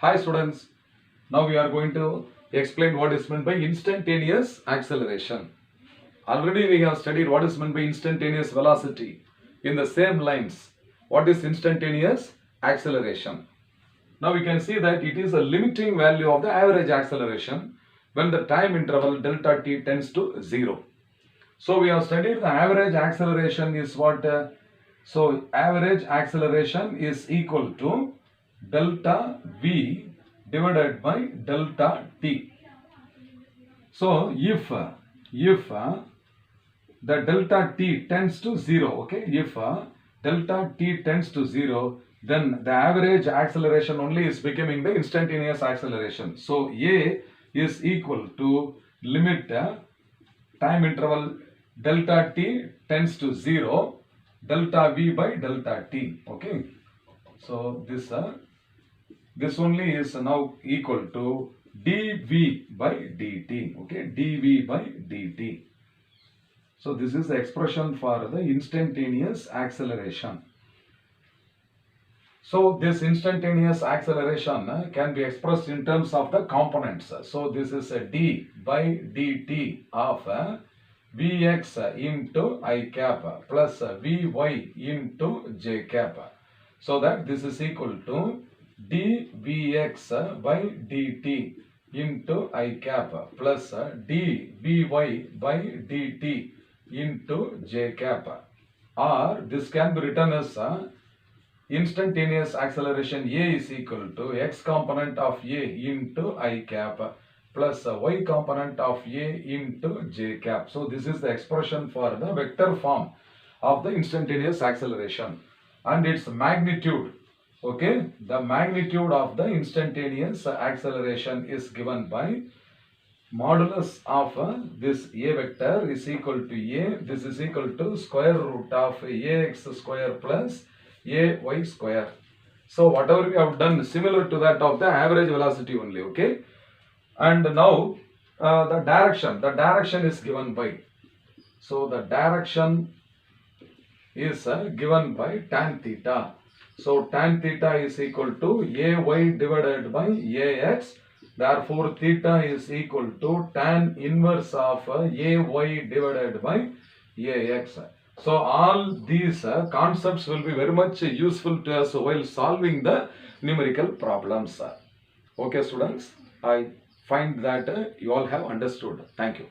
Hi students, now we are going to explain what is meant by instantaneous acceleration. Already we have studied what is meant by instantaneous velocity. In the same lines, what is instantaneous acceleration? Now we can see that it is a limiting value of the average acceleration when the time interval delta t tends to 0. So we have studied the average acceleration is what? So average acceleration is equal to delta v divided by delta t. So if the delta t tends to 0, okay, if delta t tends to 0, then the average acceleration only is becoming the instantaneous acceleration. So a is equal to limit time interval delta t tends to 0 delta v by delta t. Okay, so this only is now equal to dv by dt. Okay, dv by dt. So this is the expression for the instantaneous acceleration. So this instantaneous acceleration can be expressed in terms of the components. So this is a d by dt of vx into I cap plus vy into j cap. So that this is equal to dvx by dt into I cap plus dvy by dt into j cap. Or this can be written as instantaneous acceleration a is equal to x component of a into I cap plus y component of a into j cap. So this is the expression for the vector form of the instantaneous acceleration and its magnitude. Okay, the magnitude of the instantaneous acceleration is given by modulus of this a vector is equal to a. This is equal to square root of ax square plus ay square. So whatever we have done similar to that of the average velocity only. Okay, and now the direction is given by, so the direction is given by tan theta. So tan theta is equal to ay divided by ax. Therefore theta is equal to tan inverse of ay divided by ax. So all these concepts will be very much useful to us while solving the numerical problems. Okay students, I find that you all have understood. Thank you.